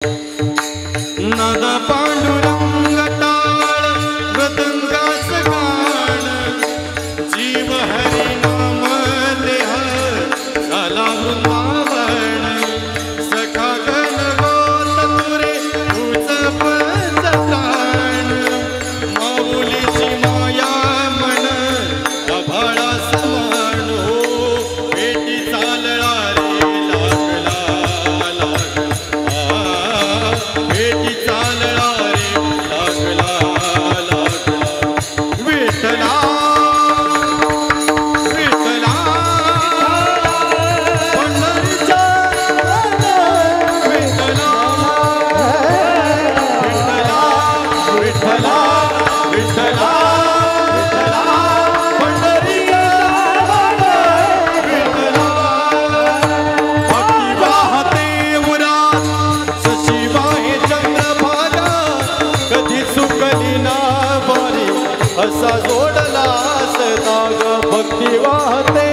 नाद पांडुरंग टाळ मृदंगाच गाण जीव हरी नाम देह झाला वृंदावन सखा गणगोत तुरे तुझ पंचताण माऊलीची माया मन आभाळा समान हो भेटी चालला रे लागला भेटी चालला रे लागला विठ्ठला विठ्ठला पंढरीच्या विठ्ठला विठ्ठला विठ्ठला विठ्ठला पंढरीच्या विठ्ठला भक्ती वाहते उरात सशिवाहे चंद्रभागा कधी चुकली ना बारी असा जोडला सदाग भक्ती वाहते